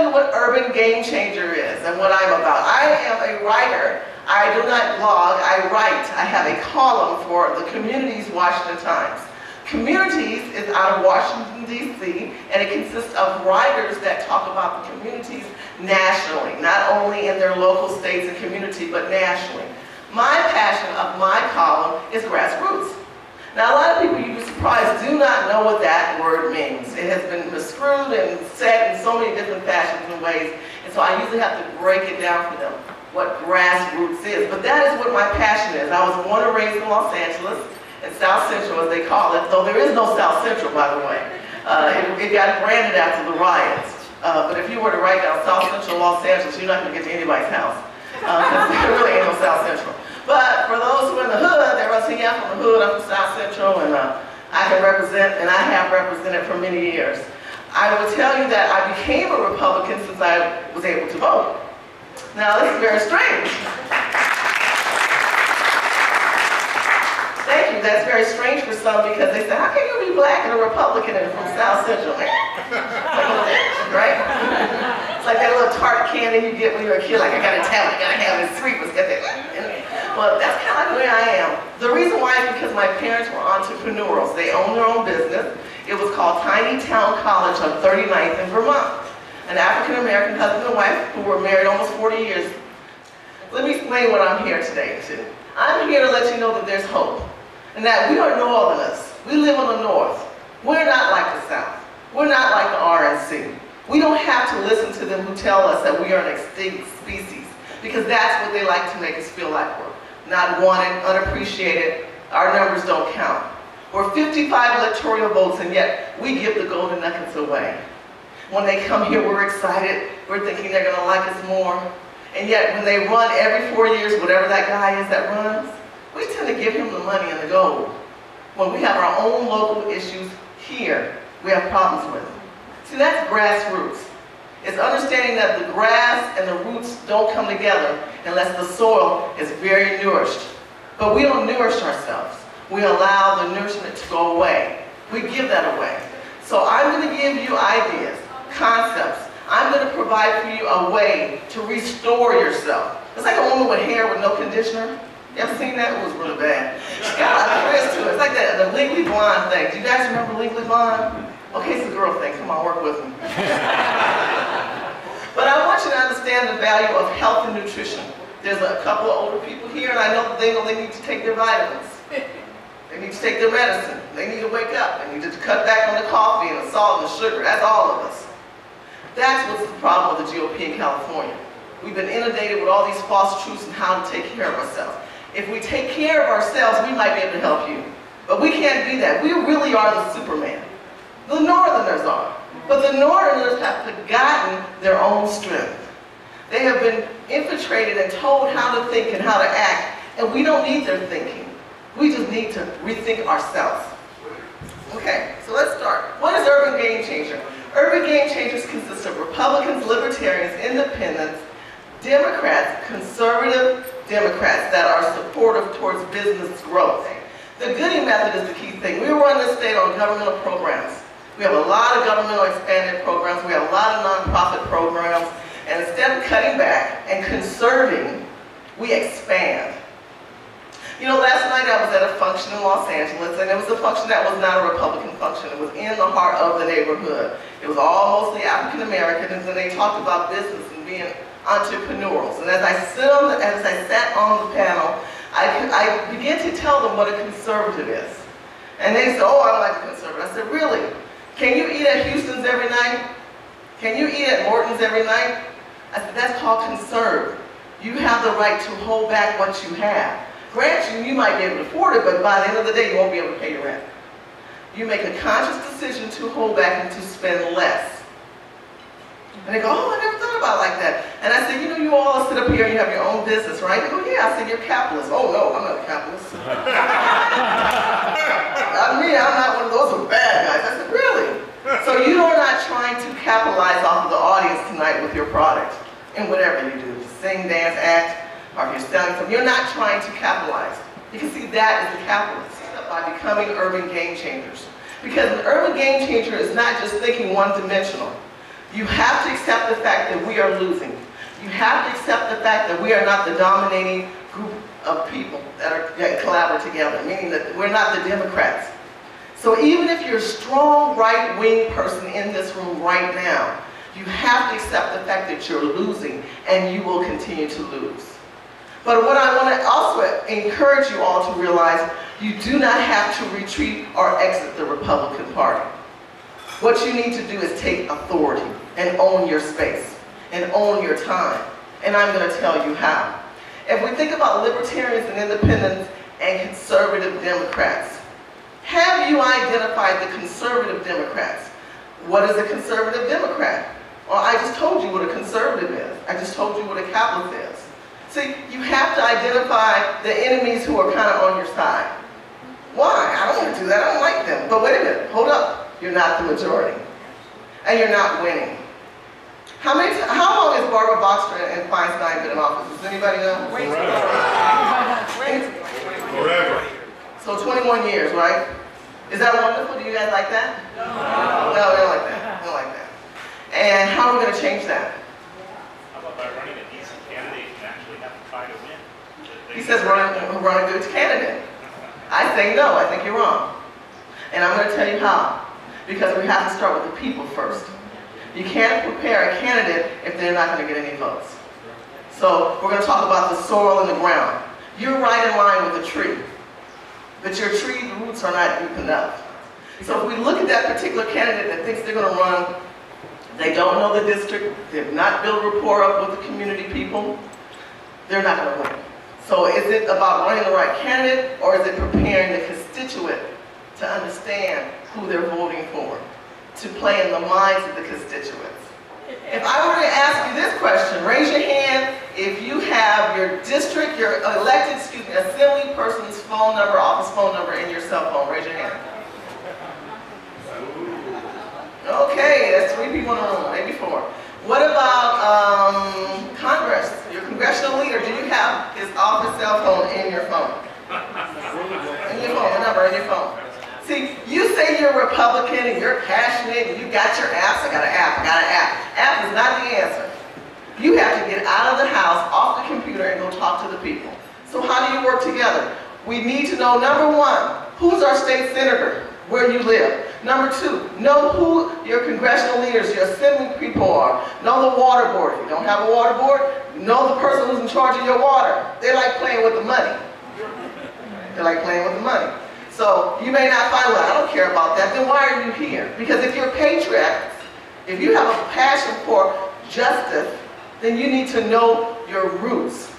tell you what Urban Game Changer is and what I'm about. I am a writer. I do not blog, I write. I have a column for the Communities Washington Times. Communities is out of Washington, D.C., and it consists of writers that talk about the communities nationally, not only in their local states and community, but nationally. My passion of my column is grassroots. Now, a lot of people, you'd be surprised, do not know what that word means. It has been misconstrued and said in so many different fashions and ways, and so I usually have to break it down for them, what grassroots is. But that is what my passion is. I was born and raised in Los Angeles, in South Central, as they call it, though there is no South Central, by the way. It got branded after the riots. But if you were to write down South Central Los Angeles, you're not going to get to anybody's house. Because there really ain't no South Central. But for those who are in the hood, they're saying, yeah, I'm from the hood, I'm from South Central, and I can represent, and I have represented for many years. I will tell you that I became a Republican since I was able to vote. Now, this is very strange. Thank you. That's very strange for some because they say, how can you be black and a Republican and from South Central? Right? It's like that little tart candy you get when you're a kid, like, I gotta tell it, I gotta have it, it's sweet, but get that. Well, that's kind of like the way I am. The reason why is because my parents were entrepreneurs. They owned their own business. It was called Tiny Town College on 39th in Vermont. An African-American husband and wife who were married almost 40 years. Let me explain what I'm here today to. I'm here to let you know that there's hope. And that we are Northerners. We live on the North. We're not like the South. We're not like the RNC. We don't have to listen to them who tell us that we are an extinct species, because that's what they like to make us feel like we're not wanted, unappreciated, our numbers don't count. We're 55 electoral votes, and yet we give the golden nuggets away. When they come here, we're excited. We're thinking they're going to like us more. And yet when they run every 4 years, whatever that guy is that runs, we tend to give him the money and the gold. When we have our own local issues here, we have problems with. See, that's grassroots. It's understanding that the grass and the roots don't come together unless the soil is very nourished. But we don't nourish ourselves. We allow the nourishment to go away. We give that away. So I'm going to give you ideas, concepts. I'm going to provide for you a way to restore yourself. It's like a woman with hair with no conditioner. You ever seen that? It was really bad. She got a lot of twist to it. It's like the Legally Blonde thing. Do you guys remember Legally Blonde? Okay, it's a girl thing. Come on, work with me. But I want you to understand the value of health and nutrition. There's a couple of older people here, and I know that they need to take their vitamins. They need to take their medicine. They need to wake up. They need to cut back on the coffee and the salt and the sugar. That's all of us. That's what's the problem with the GOP in California. We've been inundated with all these false truths on how to take care of ourselves. If we take care of ourselves, we might be able to help you. But we can't be that. We really are the Superman. The Northerners are. But the Northerners have forgotten their own strength. They have been infiltrated and told how to think and how to act, and we don't need their thinking. We just need to rethink ourselves. Okay, so let's start. What is Urban Game Changer? Urban Game Changers consist of Republicans, Libertarians, Independents, Democrats, conservative Democrats that are supportive towards business growth. The Goody method is the key thing. We run this state on governmental programs. We have a lot of governmental expanded programs. We have a lot of nonprofit programs. And instead of cutting back and conserving, we expand. You know, last night I was at a function in Los Angeles, and it was a function that was not a Republican function. It was in the heart of the neighborhood. It was all mostly African Americans, and they talked about business and being entrepreneurs. And as I sat on the panel, I began to tell them what a conservative is. And they said, oh, I like a conservative. I said, really? Can you eat at Houston's every night? Can you eat at Morton's every night? I said, that's called conserve. You have the right to hold back what you have. Granted, you might be able to afford it, but by the end of the day, you won't be able to pay your rent. You make a conscious decision to hold back and to spend less. And they go, oh, I never thought about it like that. And I said, you know, you all sit up here and you have your own business, right? They go, yeah. I said, you're capitalists. Oh, no, I'm not a capitalist. Not me, I'm not one of those bad guys. I said, really? So you are not trying to capitalize off of the audience tonight with your product in whatever you do. Sing, dance, act, or if you're selling something. You're not trying to capitalize. You can see that is the capitalist by becoming urban game changers. Because an urban game changer is not just thinking one-dimensional. You have to accept the fact that we are losing. You have to accept the fact that we are not the dominating group of people that collaborate together, meaning that we're not the Democrats. So even if you're a strong right-wing person in this room right now, you have to accept the fact that you're losing, and you will continue to lose. But what I want to also encourage you all to realize, you do not have to retreat or exit the Republican Party. What you need to do is take authority and own your space and own your time. And I'm going to tell you how. If we think about libertarians and independents and conservative Democrats, have you identified the conservative Democrats? What is a conservative Democrat? Well, I just told you what a conservative is. I just told you what a capitalist is. See, you have to identify the enemies who are kind of on your side. Why? I don't want to do that. I don't like them. But wait a minute. Hold up. You're not the majority. And you're not winning. How long has Barbara Boxer and Feinstein been in office? Does anybody know? Forever. So 21 years, right? Is that wonderful? Do you guys like that? No. No, we don't like that. We don't like that. And how are we going to change that? How about by running a decent candidate and actually have to try to win? He says run a good candidate. I say no, I think you're wrong. And I'm going to tell you how. Because we have to start with the people first. You can't prepare a candidate if they're not going to get any votes. So we're going to talk about the soil and the ground. You're right in line with the tree. But your tree roots are not deep enough. So if we look at that particular candidate that thinks they're going to run, they don't know the district, they've not built rapport up with the community people, they're not going to win. So is it about running the right candidate, or is it preparing the constituent to understand who they're voting for, to play in the minds of the constituents? If I were to ask you this question, raise your hand if you have your district, your elected, assembly person's phone number, office phone number in your cell phone. Raise your hand. Okay, that's 3 people in the room, maybe 4. What about Congress? Your congressional leader, do you have his office cell phone in your phone? In your phone, the number in your phone. See, you say you're Republican and you're passionate and you got your apps. I got an app. App is not the answer. You have to get out of the house, off the computer, and go talk to the people. So how do you work together? We need to know, number 1, who's our state senator, where you live. Number 2, know who your congressional leaders, your assembly people are. Know the water board. If you don't have a water board, know the person who's in charge of your water. They like playing with the money. They like playing with the money. So you may not find, well, I don't care about that. Then why are you here? Because if you're patriots, if you have a passion for justice, then you need to know your roots.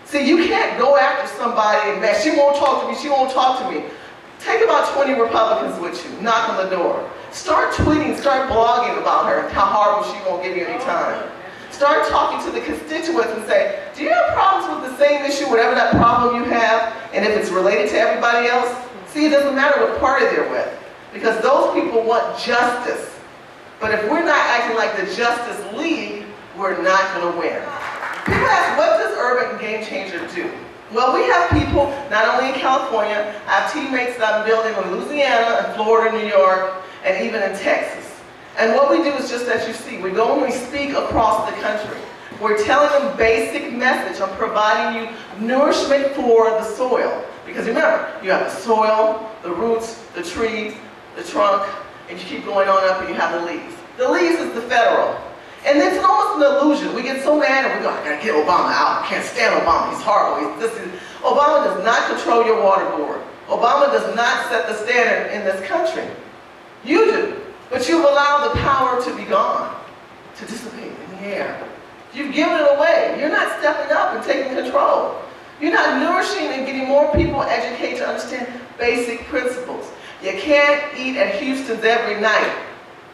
See, you can't go after somebody and she won't talk to me, she won't talk to me. Take about 20 Republicans with you, knock on the door. Start tweeting, start blogging about her and how horrible she won't give you any time. Start talking to the constituents and say, do you have problems with the same issue, whatever that problem you have, and if it's related to everybody else? See, it doesn't matter what party they're with, because those people want justice. But if we're not acting like the Justice League, we're not going to win. People ask, what does Urban Game Changer do? Well, we have people, not only in California, I have teammates that I'm building in Louisiana, and Florida, New York, and even in Texas. And what we do is just as you see, we go and we speak across the country. We're telling them basic message on providing you nourishment for the soil. Because remember, you have the soil, the roots, the tree, the trunk, and you keep going on up and you have the leaves. The leaves is the federal. And it's almost an illusion. We get so mad and we go, I gotta get Obama out. I can't stand Obama. He's horrible. Obama does not control your water board. Obama does not set the standard in this country. You do. But you've allowed the power to be gone, to dissipate in the air. You've given it away. You're not stepping up and taking control. You're not nourishing and getting more people educated to understand basic principles. You can't eat at Houston's every night.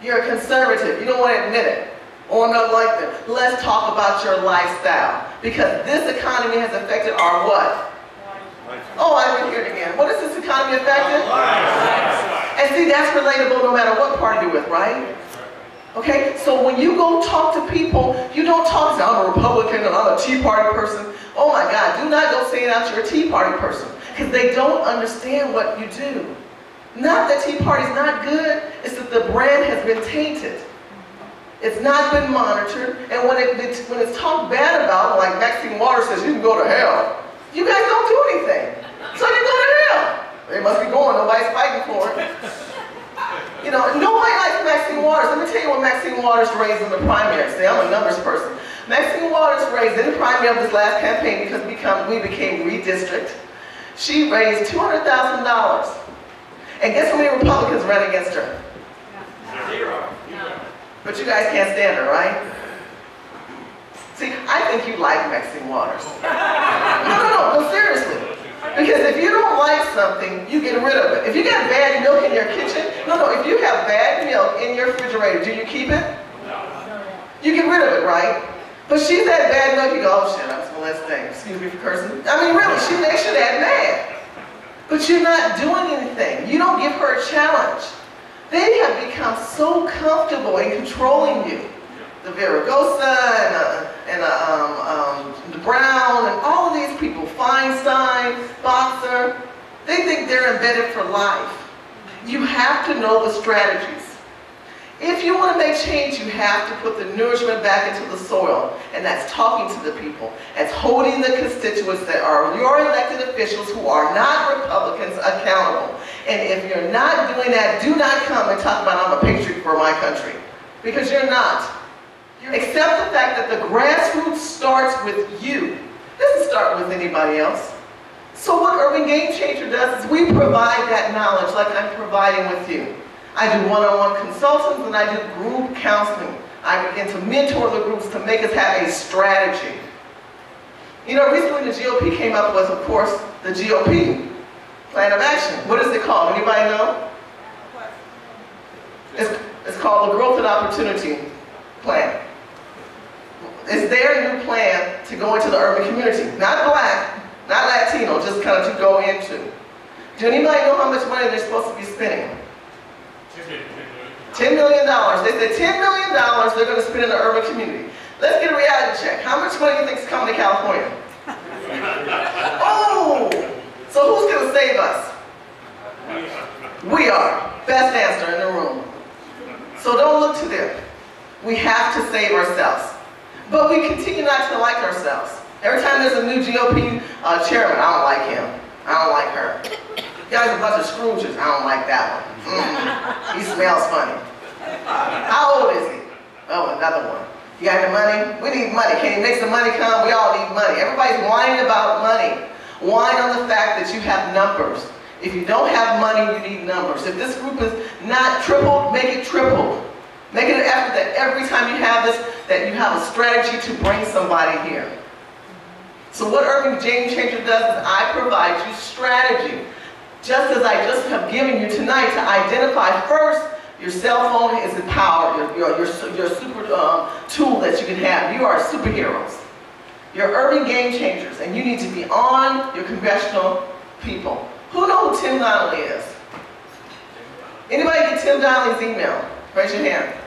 You're a conservative. You don't want to admit it. Or not like that. Let's talk about your lifestyle. Because this economy has affected our what? Oh, I didn't hear it again. What has this economy affected? And see, that's relatable no matter what party you're with, right? Okay, so when you go talk to people, you don't talk to, I'm a Republican and I'm a Tea Party person. Oh my God, do not go saying out you're a Tea Party person. Because they don't understand what you do. Not that Tea Party's not good, it's that the brand has been tainted. It's not been monitored, and when it's talked bad about, like Maxine Waters says, you can go to hell. You guys don't do anything, so you go to hell. They must be going, nobody's fighting for it. You know, nobody likes Maxine Waters. Let me tell you what Maxine Waters raised in the primary. See, I'm a numbers person. Maxine Waters raised in the primary of this last campaign because we became redistrict. She raised $200,000. And guess how many Republicans ran against her? Zero. But you guys can't stand her, right? See, I think you like Maxine Waters. No, seriously. Because if you don't like something, you get rid of it. If you got bad milk in your kitchen, if you have bad milk in your refrigerator, do you keep it? No. You get rid of it, right? But she's had bad milk, you go, oh shit, I'm just gonna let it stay. Excuse me for cursing. I mean, really, she makes you that mad. But you're not doing anything. You don't give her a challenge. They have become so comfortable in controlling you. The Viragosa and Brown and all of these people, Feinstein, Boxer, they think they're embedded for life. You have to know the strategies. If you want to make change, you have to put the nourishment back into the soil, and that's talking to the people. That's holding the constituents that are your elected officials who are not Republicans accountable. And if you're not doing that, do not come and talk about I'm a patriot for my country, because you're not. Accept the fact that the grassroots starts with you. It doesn't start with anybody else. So what Urban Game Changer does is we provide that knowledge like I'm providing with you. I do one-on-one consultings and I do group counseling. I begin to mentor the groups to make us have a strategy. You know, recently the GOP came up with, of course, the GOP Plan of Action. What is it called? Anybody know? It's called the Growth and Opportunity Plan. It's their new plan to go into the urban community. Not black, not Latino, just kind of to go into. Do anybody know how much money they're supposed to be spending? $10 million. They said $10 million they're going to spend in the urban community. Let's get a reality check. How much money do you think is coming to California? Oh! So who's going to save us? We are. Best answer in the room. So don't look to them. We have to save ourselves. But we continue not to like ourselves. Every time there's a new GOP chairman, I don't like him. I don't like her. You guys are a bunch of Scrooges. I don't like that one. He smells funny. How old is he? Oh, another one. You got any money? We need money. Can you make some money come? We all need money. Everybody's whining about money. Whine on the fact that you have numbers. If you don't have money, you need numbers. If this group is not tripled, make it tripled. Make it an effort that every time you have this, that you have a strategy to bring somebody here. So what Urban Game Changer does is I provide you strategy. Just as I just have given you tonight to identify first, your cell phone is the power, your super tool that you can have. You are superheroes. You're urban game changers, and you need to be on your congressional people. Who knows who Tim Donnelly is? Anybody get Tim Donnelly's email? Raise your hand.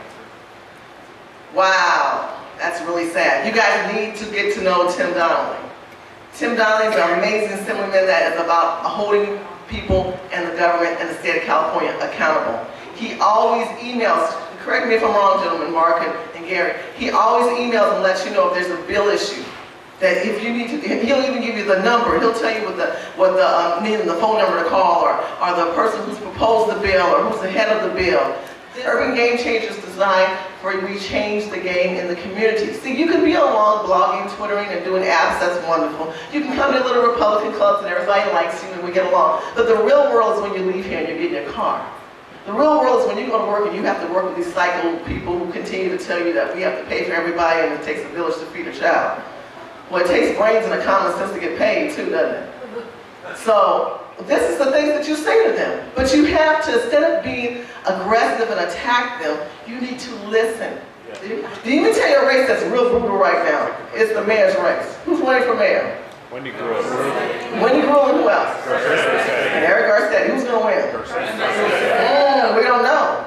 Wow, that's really sad. You guys need to get to know Tim Donnelly. Tim Donnelly is an amazing assemblyman that is about holding people and the government and the state of California accountable. He always emails, correct me if I'm wrong, gentlemen, Mark and Gary, he always emails and lets you know if there's a bill issue. That if you need to, he'll even give you the number. He'll tell you what the phone number to call, or the person who's proposed the bill, or who's the head of the bill. Urban Game Changer is designed for we change the game in the community. See, you can be along blogging, twittering, and doing apps. That's wonderful. You can come to little Republican clubs and everybody likes you and we get along. But the real world is when you leave here and you get in your car. The real world is when you go to work and you have to work with these psycho people who continue to tell you that we have to pay for everybody and it takes a village to feed a child. Well, it takes brains and a common sense to get paid too, doesn't it? So, this is the things that you say to them. But you have to, instead of being aggressive and attack them, you need to listen. Do you even tell your race that's real brutal right now? It's the mayor's race. Who's running for mayor? Wendy Gruhl. Wendy Gruhl and who else? And Eric Garcetti. Who's going to win? We don't know.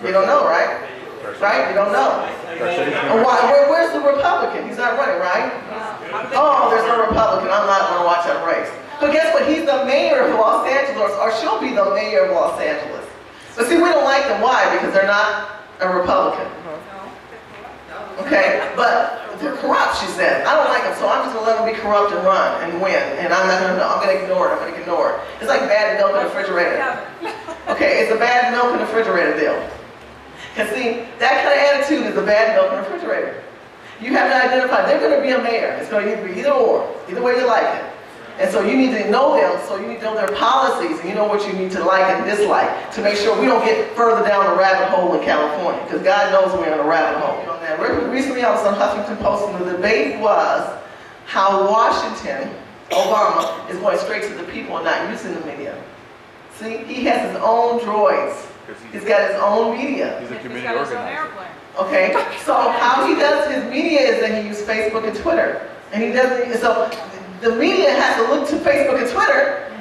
You don't know, right? Right? You don't know. Where's the Republican? He's not running, right? Oh, there's no Republican. I'm not going to watch that race. But guess what? He's the mayor of Los Angeles, or she'll be the mayor of Los Angeles. But see, we don't like them. Why? Because they're not a Republican. Okay, but they're corrupt, she said. I don't like them, so I'm just gonna let them be corrupt and run and win. And I'm gonna ignore it, ignore it. It's like bad milk in the refrigerator. Okay, it's a bad milk in the refrigerator deal. Because see, that kind of attitude is a bad milk in the refrigerator. You have to identify, they're gonna be a mayor. It's gonna either be either or, either way you like it. And so you need to know them, so you need to know their policies, and you know what you need to like and dislike to make sure we don't get further down the rabbit hole in California, because God knows we're in a rabbit hole. Recently I was on Huffington Post, and the debate was how Washington, Obama, is going straight to the people and not using the media. See, he has his own droids. He's got his own media. He's a community organizer. Okay, so how he does his media is that he uses Facebook and Twitter. And he doesn't, so the media has to look to Facebook and Twitter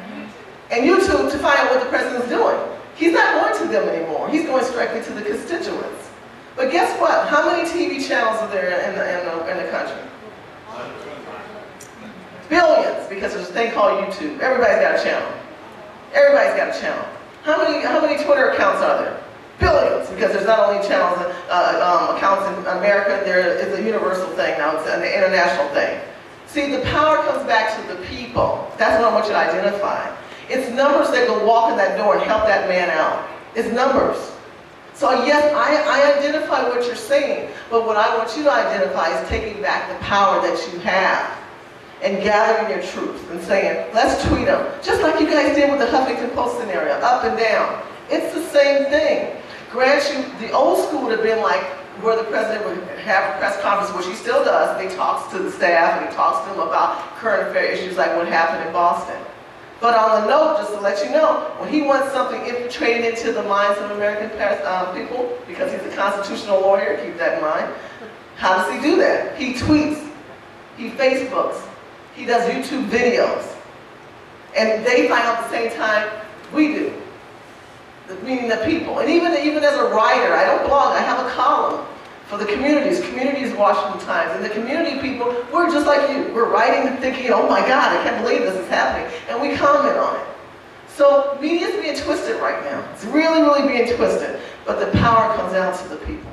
and YouTube to find out what the president's doing. He's not going to them anymore. He's going strictly to the constituents. But guess what? How many TV channels are there in the country? Billions, because there's a thing called YouTube. Everybody's got a channel. Everybody's got a channel. How many Twitter accounts are there? Billions, because there's not only channels and accounts in America, there is a universal thing now, it's an international thing. See, the power comes back to the people. That's what I want you to identify. It's numbers that can walk in that door and help that man out. It's numbers. So yes, I identify what you're saying, but what I want you to identify is taking back the power that you have and gathering your troops and saying, let's tweet them. Just like you guys did with the Huffington Post scenario, up and down. It's the same thing. Grant you, the old school would have been like where the president would have a press conference, which he still does, and he talks to the staff and he talks to them about current affair issues like what happened in Boston. But on the note, just to let you know, when he wants something infiltrated into the minds of American people, because he's a constitutional lawyer, keep that in mind, how does he do that? He tweets, he Facebooks, he does YouTube videos. And they find out at the same time we do. Meaning the people. And even as a writer, I don't blog, I have a column for the communities Washington Times. And the community people, we're just like you. We're writing and thinking, oh my God, I can't believe this is happening. And we comment on it. So media is being twisted right now. It's really, really being twisted. But the power comes down to the people.